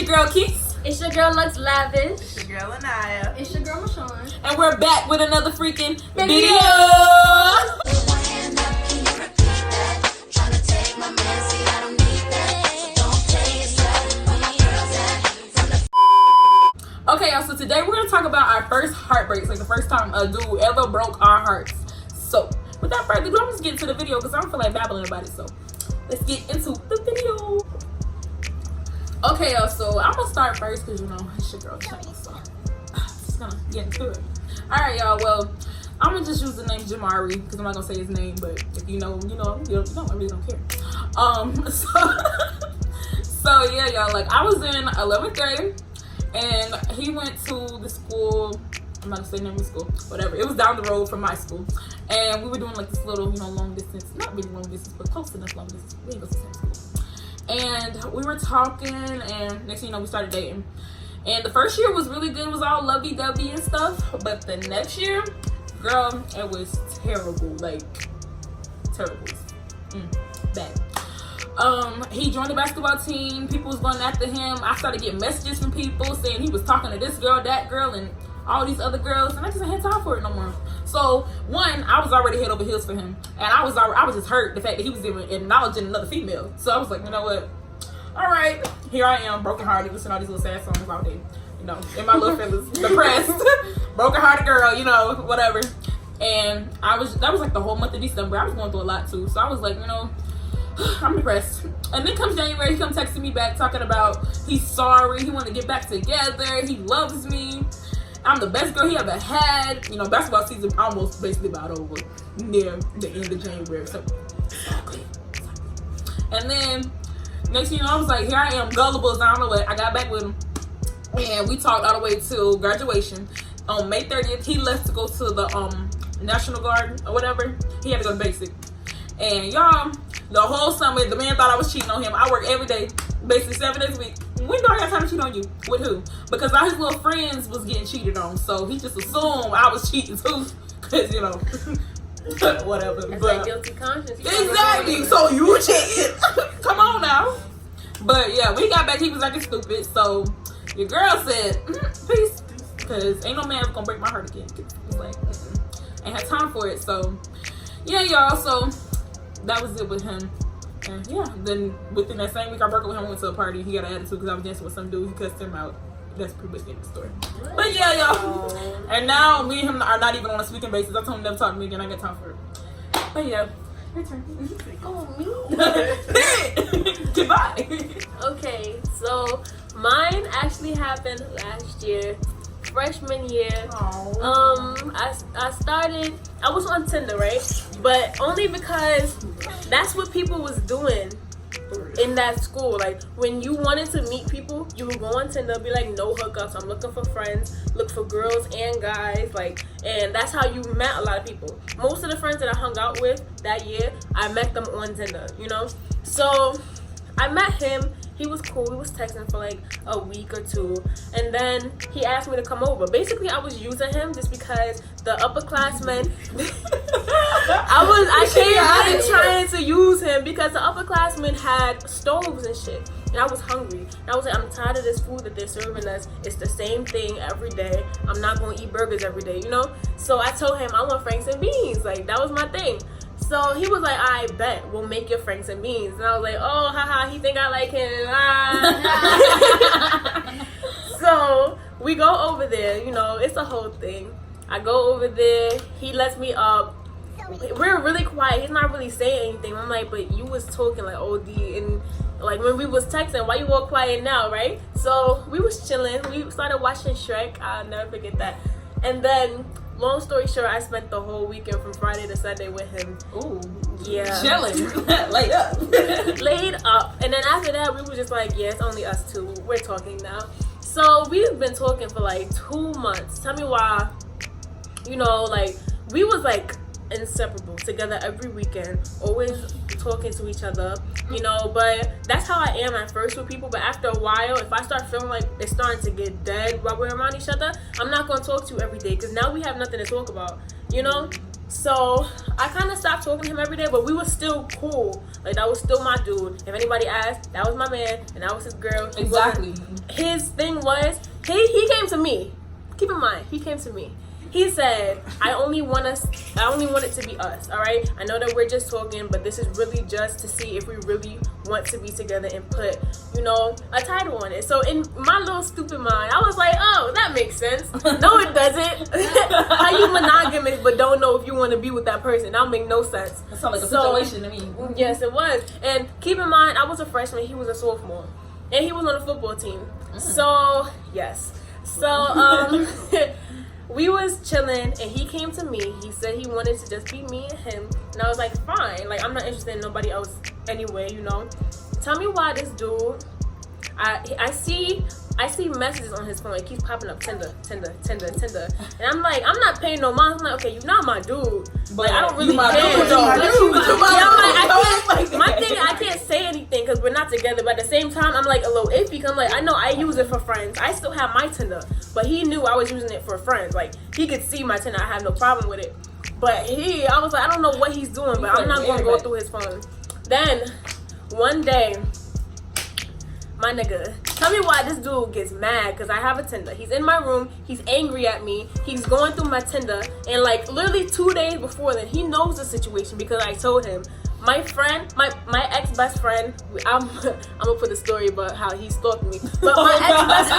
girl Keith. It's your girl Lux Lavish. It's your girl Anaya. It's your girl Mashawn. And we're back with another freaking video. Okay, y'all, so today we're going to talk about our first heartbreaks, like the first time a dude ever broke our hearts. So, without further ado, I'm just getting to the video because I don't feel like babbling about it. So, let's get into the video. Okay, y'all, so I'm going to start first because, you know, it's your girl channel, so I'm just going to get into it. Alright, y'all, well, I'm going to just use the name Jamari because I'm not going to say his name, but if you know, you know, you don't, I really don't care. So yeah, y'all, like, I was in 11th grade. And he went to the school, I'm not gonna say the name of the school, whatever. It was down the road from my school. And we were doing like this little, you know, long distance, not really long distance, but close enough long distance. We didn't go to the same school. And we were talking, and next thing you know, we started dating. And the first year was really good. It was all lovey-dovey and stuff. But the next year, girl, it was terrible. Like, terrible. Bad. He joined the basketball team. People was going after him. I started getting messages from people saying he was talking to this girl, that girl, and all these other girls, and I just had time for it no more. So one, I was already head over heels for him, and I was just hurt the fact that he was even acknowledging another female. So I was like, you know what? All right, here I am, brokenhearted, listening to all these little sad songs all day, you know, in my little feelings, depressed, brokenhearted girl, you know, whatever. And that was like the whole month of December. I was going through a lot too, so I was like, you know, I'm depressed. And then comes January, he comes texting me back talking about he's sorry, he want to get back together, he loves me, I'm the best girl he ever had. You know, basketball season almost basically about over near the end of January. So exactly. And then next thing you know, I was like, here I am, gullible as I don't know what. I got back with him and we talked all the way till graduation. On May 30th, he left to go to the National Guard or whatever. He had to go to basic. And y'all, the whole summer, the man thought I was cheating on him. I work every day, basically 7 days a week. When do I got time to cheat on you? With who? Because all his little friends was getting cheated on. So he just assumed I was cheating too. Because, you know, whatever. That's but, like guilty conscience. Exactly. So you cheated. Come on now. But yeah, we got back. He was acting stupid. So your girl said, peace. Because ain't no man gonna break my heart again. It's like, ain't had time for it. So yeah, y'all. So that was it with him. And yeah, then within that same week I broke up with him, went to a party. He got an attitude because I was dancing with some dude. He cussed him out. That's pretty much the end of the story. But yeah, y'all. And now me and him are not even on a speaking basis. I told him never talk to me again. I got time for it. But yeah, your turn. Oh, me? Goodbye. Okay, so mine actually happened last year. Freshman year. I was on Tinder, right? But only because that's what people was doing in that school. Like, when you wanted to meet people, you would go on Tinder, be like, no hookups, I'm looking for friends, look for girls and guys, like, and that's how you met a lot of people. Most of the friends that I hung out with that year, I met them on Tinder, you know? So I met him. He was cool. We was texting for like a week or two. And then he asked me to come over. Basically, I was using him just because the upperclassmen... I came in trying to use him because the upperclassmen had stoves and shit. And I was hungry. And I was like, I'm tired of this food that they're serving us. It's the same thing every day. I'm not going to eat burgers every day, you know? So I told him I want franks and beans. Like, that was my thing. So he was like, I bet we'll make your franks and beans. And I was like, oh, haha, he think I like him. Ah. So we go over there, you know, it's a whole thing. I go over there, he lets me up. We're really quiet. He's not really saying anything. I'm like, but you was talking like OD, and like when we was texting, why you all quiet now, right? So we was chilling. We started watching Shrek. I'll never forget that. And then, long story short, I spent the whole weekend from Friday to Sunday with him. Ooh. Yeah. Chilling. Laid up. Laid up. And then after that, we were just like, yeah, it's only us two. We're talking now. So we've been talking for like 2 months. Tell me why. You know, like, we was like inseparable, together every weekend, always talking to each other, you know. But that's how I am at first with people. But after a while, if I start feeling like it's starting to get dead while we're around each other, I'm not going to talk to you every day because now we have nothing to talk about, you know. So I kind of stopped talking to him every day, but we were still cool. Like, that was still my dude. If anybody asked, that was my man, and that was his girl. Exactly. His thing was, he came to me. Keep in mind, he came to me. He said, I only want it to be us, all right? I know that we're just talking, but this is really just to see if we really want to be together and put, you know, a title on it. So in my little stupid mind, I was like, oh, that makes sense. No, it doesn't. How you monogamous but don't know if you want to be with that person? That don't make no sense. That sounds like a situation to me. Yes, it was. And keep in mind, I was a freshman, he was a sophomore. And he was on the football team. So, yes. So, we was chilling and he came to me. He said he wanted to just be me and him. And I was like, fine. Like, I'm not interested in nobody else anyway, you know. Tell me why this dude, I see messages on his phone. It keeps popping up, Tinder. And I'm like, I'm not paying no mind. I'm like, okay, you're not my dude. Like, I don't really care. I can't say anything because we're not together. But at the same time, I'm like a little iffy. I'm like, I know I use it for friends. I still have my Tinder. But he knew I was using it for friends. Like, he could see my Tinder. I had no problem with it. But I was like, I don't know what he's doing, but I'm not going to go through his phone. Then, one day, my nigga, tell me why this dude gets mad because I have a Tinder. He's in my room. He's angry at me. He's going through my Tinder. And, like, literally 2 days before that, he knows the situation because I told him. My friend, my ex-best friend, I'm gonna put the story about how he stalked me. But my ex-best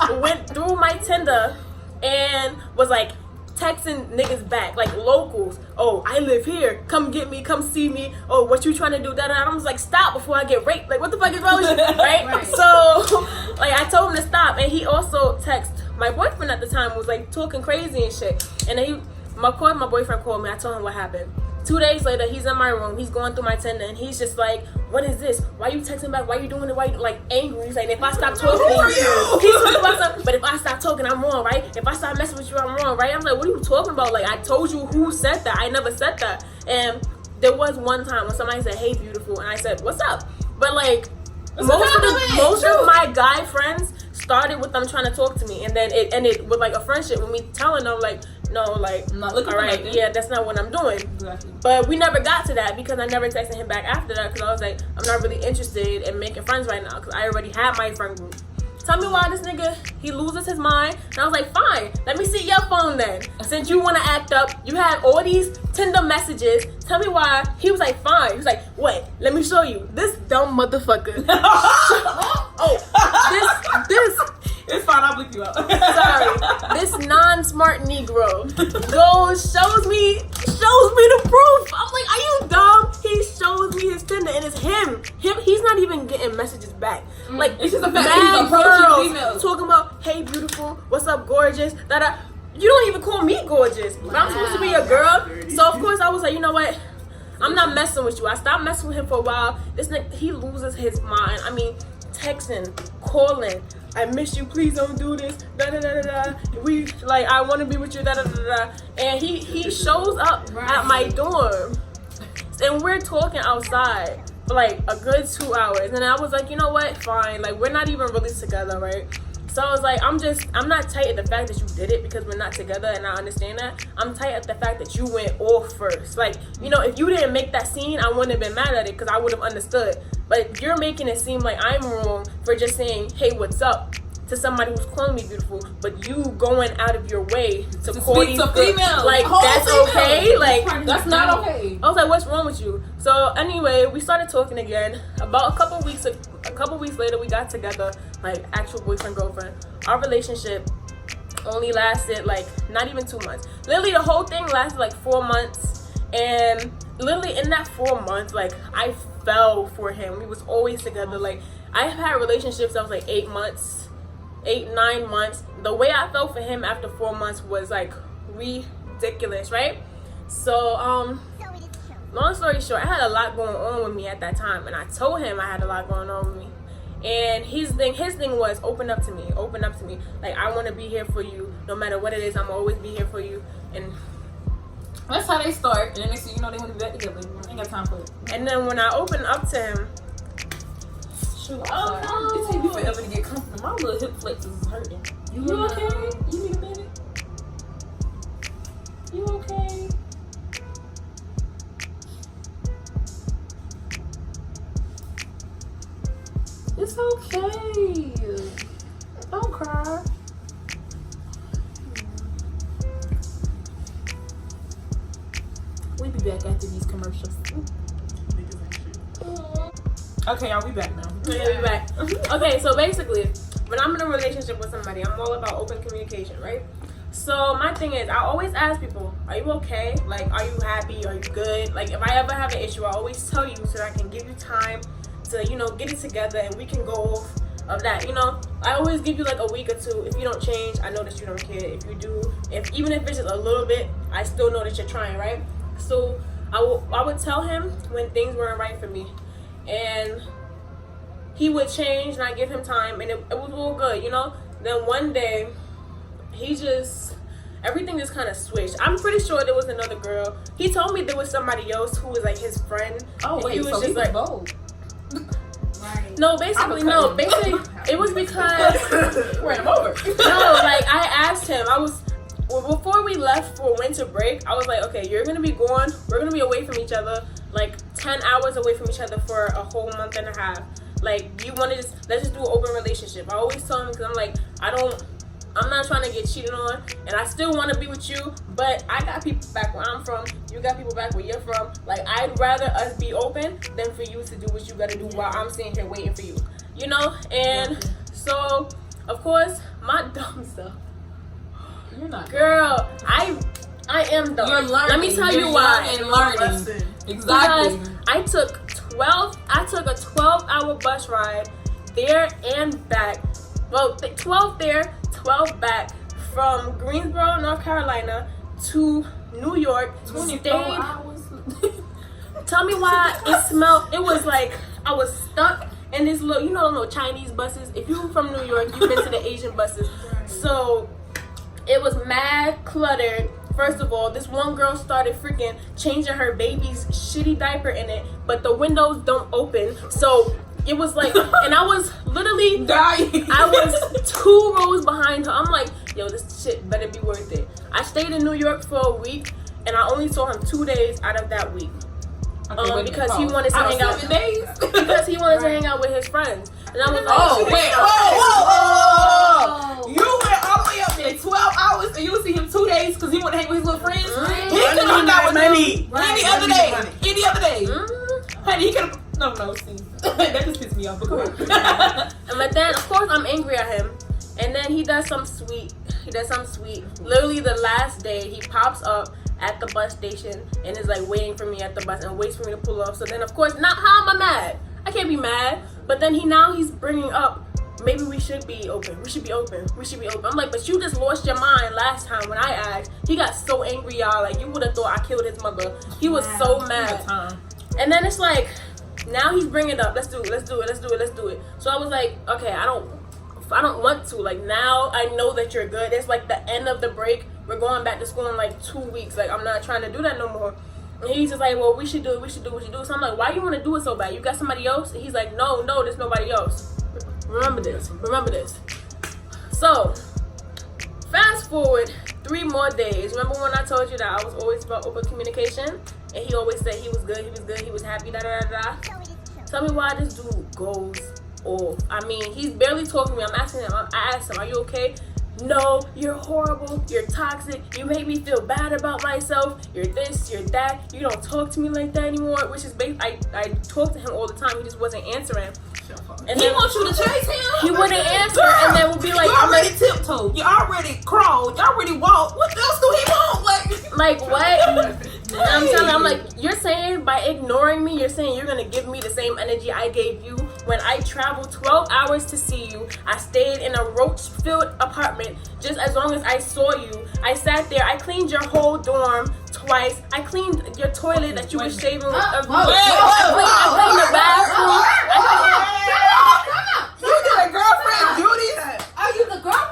friend went through my Tinder and was like texting niggas back, like locals. Oh, I live here. Come get me. Come see me. Oh, what you trying to do? That. I was like, stop before I get raped. Like, what the fuck is wrong with you? Right? So, like, I told him to stop. And he also texted my boyfriend at the time, was like talking crazy and shit. And then my boyfriend called me. I told him what happened. 2 days later, he's in my room. He's going through my Tinder, and he's just like, "What is this? Why you texting back? Why you doing it? Why you like angry?" He's like, "If I stop talking, he's talking about something. But if I stop talking, I'm wrong, right? If I stop messing with you, I'm wrong, right?" I'm like, "What are you talking about? Like, I told you who said that. I never said that." And there was one time when somebody said, "Hey, beautiful," and I said, "What's up?" But like, most of my guy friends started with them trying to talk to me, and then it ended with like a friendship with me telling them like, no, like, I'm not looking all right, yeah, that's not what I'm doing. Exactly. But we never got to that because I never texted him back after that because I was like, I'm not really interested in making friends right now because I already had my friend group. Tell me why this nigga, he loses his mind. And I was like, fine, let me see your phone then. Since you want to act up, you had all these Tinder messages. Tell me why. He was like, fine. He was like, wait, let me show you. This dumb motherfucker. This. It's fine, I'll bleep you out. Sorry. This non-smart Negro goes, shows me the proof. I'm like, are you dumb? He shows me his Tinder and it's him. He's not even getting messages back. Like, it's just a fact that he's approaching females. Talking about, hey, beautiful, what's up, gorgeous, da-da. You don't even call me gorgeous, but I'm supposed to be a girl. So, of course, I was like, you know what? I'm not messing with you. I stopped messing with him for a while. This nigga, he loses his mind. I mean, texting, calling. I miss you, please don't do this, da-da-da-da-da. We, like, I want to be with you, da-da-da-da. And he shows up at my dorm. And we're talking outside for, like, a good 2 hours. And I was like, you know what, fine. Like, we're not even really together, right? So I was like, I'm not tight at the fact that you did it because we're not together and I understand that. I'm tight at the fact that you went off first. Like, you know, if you didn't make that scene, I wouldn't have been mad at it because I would have understood. But you're making it seem like I'm wrong for just saying, hey, what's up? To somebody who's calling me beautiful, but you going out of your way to call these females, like, that's okay? Like, that's not okay. I was like, what's wrong with you? So anyway, we started talking again. About a couple weeks later, we got together, like actual boyfriend girlfriend. Our relationship only lasted like not even 2 months. Literally, the whole thing lasted like 4 months, and literally in that 4 months, like I fell for him. We was always together. Like, I've had relationships that was like 8 months. 8-9 months. The way I felt for him after 4 months was like ridiculous, right? So long story short, I had a lot going on with me at that time, and I told him I had a lot going on with me. And his thing was open up to me. Like, I want to be here for you no matter what it is. I'm always be here for you. And that's how they start. And then next thing you know, they want to be back together. I ain't got time for it. And then when I opened up to him, oh no! It take me forever to get comfortable. My little hip flexors is hurting. You okay? You need a minute? You okay? It's okay. Don't cry. We'll be back after these commercials. Okay, y'all, we back now. Yeah, we back. Okay, so basically, when I'm in a relationship with somebody, I'm all about open communication, right? So my thing is, I always ask people, are you okay? Like, are you happy? Are you good? Like, if I ever have an issue, I always tell you so that I can give you time to, you know, get it together and we can go off of that, you know? I always give you like a week or two. If you don't change, I know that you don't care. If you do, even if it's just a little bit, I still know that you're trying, right? So I would tell him when things weren't right for me. And he would change and I give him time and it was all good, you know? Then one day, everything just kind of switched. I'm pretty sure there was another girl. He told me there was somebody else who was like his friend. Oh, wait, he was so just he was like, bold. Right. No, basically, it was because ran him over. No, like I asked him. Before we left for winter break, I was like, okay, you're gonna be gone. We're gonna be away from each other, like 10 hours away from each other for a whole month and a half. Like, you want to let's just do an open relationship. I always tell him because I'm like, I'm not trying to get cheated on, and I still want to be with you, but I got people back where I'm from. You got people back where you're from. Like, I'd rather us be open than for you to do what you got to do while I'm sitting here waiting for you. You know? And so, of course, my dumb stuff. You're not. Girl, I am dumb. You're learning. Let me tell you why. And learning. Exactly. Because I took a 12-hour bus ride there and back. Well, 12 there, 12 back from Greensboro, North Carolina to New York. 24 hours. Tell me why it smelled. It was like I was stuck in this little, you know, little Chinese buses. If you're from New York, you've been to the Asian buses. So it was mad cluttered. First of all, this one girl started freaking changing her baby's shitty diaper in it, but the windows don't open. So it was like, and I was literally dying. I was 2 rows behind her. I'm like, yo, this shit better be worth it. I stayed in New York for a week, and I only saw him 2 days out of that week. Because he wanted to hang out. 7 days? Because he wanted to hang out with his friends. And I was like, whoa. You went all the way up there 12 hours and you would see him 2 days because he wanted to hang with his little friends? He could have hung out with them any other day. Any other day. Honey, he could have. No, see. That just pissed me off, but go ahead. But then, of course, I'm angry at him. And then he does some sweet. Literally the last day, he pops up at the bus station and is like waiting for me at the bus and waits for me to pull off. So then, of course, how am I mad? I can't be mad. But then he's bringing up, maybe we should be open. We should be open. I'm like, but you just lost your mind last time when I asked. He got so angry, y'all. Like, you would have thought I killed his mother. He was so mad. And then it's like, now he's bringing it up. Let's do it. So I was like, okay, I don't want to. Like, now I know that you're good. It's like the end of the break. We're going back to school in like 2 weeks. Like, I'm not trying to do that no more. And he's just like, well, we should do it. So I'm like, why you want to do it so bad? You got somebody else? And he's like, no, there's nobody else. Remember this. So, fast forward 3 more days. Remember when I told you that I was always about open communication? And he always said he was good, he was happy, da-da-da-da. Tell me why this dude goes off. I mean, he's barely talking to me. I'm asking him, I asked him, are you okay? No, you're horrible, you're toxic, you make me feel bad about myself, you're this, you're that, you don't talk to me like that anymore, which is I talk to him all the time, he just wasn't answering. And he wants you to chase him? He wouldn't answer, and then we'll be like, you already tiptoed, you already crawled, you already walked, what else do he want? Like what? And I'm telling him, I'm like, you're saying by ignoring me, you're saying you're gonna give me the same energy I gave you when I traveled 12 hours to see you. I stayed in a roach-filled apartment just as long as I saw you. I sat there, I cleaned your whole dorm twice. I cleaned your toilet that you were shaving with. I cleaned the bathroom. You did a girlfriend duties? Are you the girlfriend?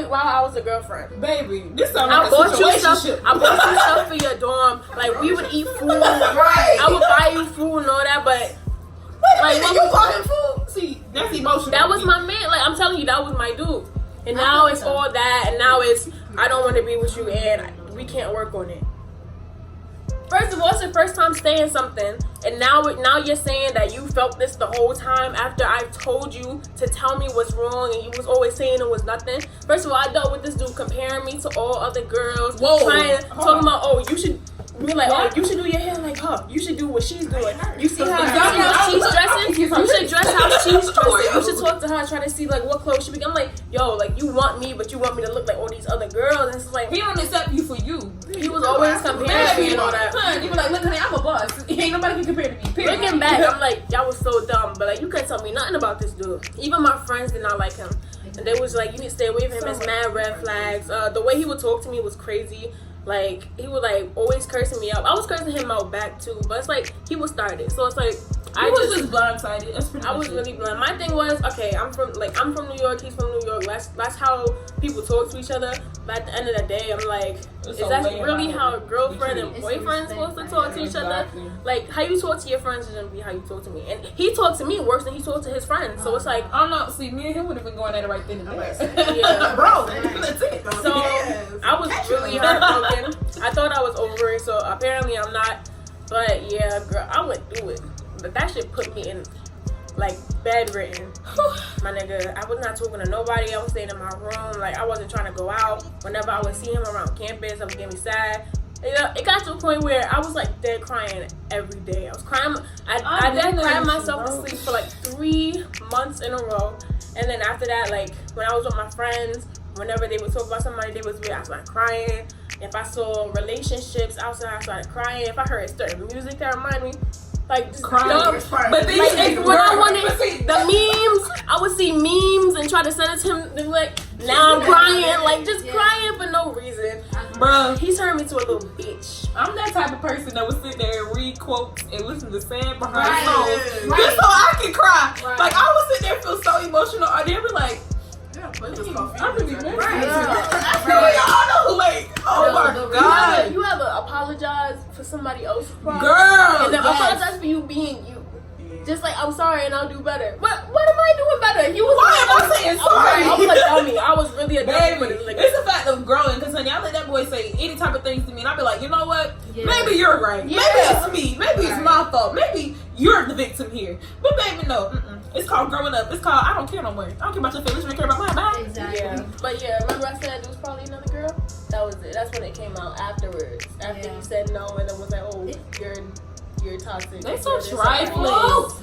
While I was a girlfriend. Baby, this sounds like a situationship. I bought you stuff for your dorm. Like, we would eat food. Right. I would buy you food and all that, but like, when you bought him food? See, that's emotional. That was my man. Like, I'm telling you, that was my dude. And now it's all that, and now it's, I don't want to be with you, and we can't work on it. First of all, it's your first time saying something, and now you're saying that you felt this the whole time after I told you to tell me what's wrong, and you was always saying it was nothing. First of all, I dealt with this dude comparing me to all other girls, talking about, oh, you should. We're like, oh, you should do your hair like her. You should do what she's doing. You see how she's dressing? You should dress how she's dressing. You should talk to her, try to see like what clothes she be. I'm like, yo, like you want me, but you want me to look like all these other girls. And it's like he don't accept you for you. He was always comparing me and all that. You be like, look, honey, I'm a boss. Ain't nobody can compare to me. Period. Looking back, I'm like, y'all was so dumb. But like, you couldn't tell me nothing about this dude. Even my friends did not like him. And they was like, you need to stay away from him. It's mad red flags. The way he would talk to me was crazy. Like, he would, like, always cursing me out. I was cursing him out back, too. But it's like, he was started. So, it's like, I was just blindsided. I was really blind. My thing was, okay, I'm from New York. He's from New York. That's how people talk to each other. But at the end of the day, I'm like, is that really how a girlfriend and boyfriend supposed to talk to each other? Like, how you talk to your friends is going to be how you talk to me. And he talked to me worse than he talked to his friends. So, it's like, I don't know. See, me and him would have been going at it right then and there. Yeah. Bro, that's it. So, I was really heartbroken. I thought I was over it, so apparently I'm not. But yeah, girl, I went through it. But that shit put me in, like, bedridden. My nigga, I was not talking to nobody. I was staying in my room. Like, I wasn't trying to go out. Whenever I would see him around campus, I would get me sad. You know, it got to a point where I was, like, dead crying every day. I was crying. I dead cried myself to sleep for, like, 3 months in a row. And then after that, like, when I was with my friends, whenever they would talk about somebody they was with, I started crying. If I saw relationships outside, I started crying. If I heard certain music that reminded me, like, just crying. But then like, when I wanted the memes, I would see memes and try to send it to him. And like, now I'm crying, like just crying for no reason. Bro, he turned me to a little bitch. I'm that type of person that would sit there and read quotes and listen to sad behind songs just so I can cry. Like, I would sit there and feel so emotional. Or they'd be like, I really miss you. Like, oh my God. You ever apologize for somebody else's problem? Girl. And then apologize for you being you. Just like, I'm sorry and I'll do better. What am I doing better? Why am I saying sorry? I was a dummy. I was really a dummy. Baby, it's a fact of growing. Because, honey, I let that boy say any type of things to me. And I'd be like, you know what? Yeah. Maybe you're right. Yeah. Maybe it's me. Maybe it's my fault. Maybe you're the victim here. But, baby, no. It's called growing up. It's called I don't care no more. I don't care about your feelings. I don't care about mine. Bye. Exactly. Yeah. But, yeah, remember I said it was probably another girl? That was it. That's when it came out afterwards. After you said no and it was like, oh, you're toxic. They so trifling.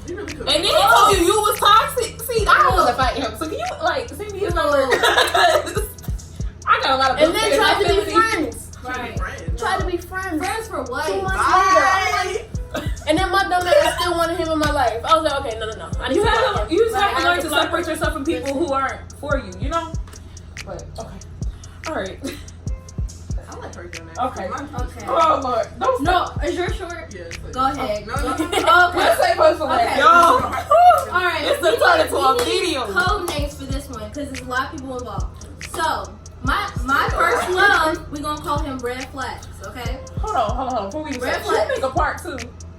And then he told you was toxic. See, I don't want to fight him. So can you like send me his number? I got a lot of. And then try to be friends. Right. Try to be friends. Friends for what? 2 months later. And then my dumb ass still wanted him in my life. I was like, okay, no. You just have to learn to separate yourself from people who aren't for you. You know. But okay. All right. Okay. Oh Lord. No, is yours short? Yes. Go ahead. No. Let's say first one. Okay. Yo. All right. It's the turn into a video. Code names for this one because there's a lot of people involved. So my first one, we're gonna call him Red Flags. Okay. Hold on. Before we Red should flags. make a part 2,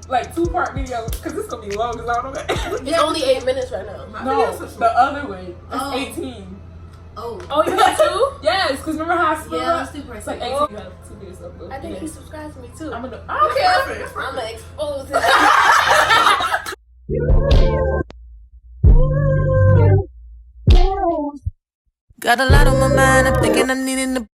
like 2-part video, because this gonna be long as I don't know. It's only 8 minutes right now. No, the other way. It's 18. Oh, you got 2? Yes, because remember how I split yeah, up? let's do It's person. like 18. You have 2 videos uploaded. I think he subscribes to me too. I don't care. I'm gonna expose him. Got a lot on my mind, I'm thinking I'm needing to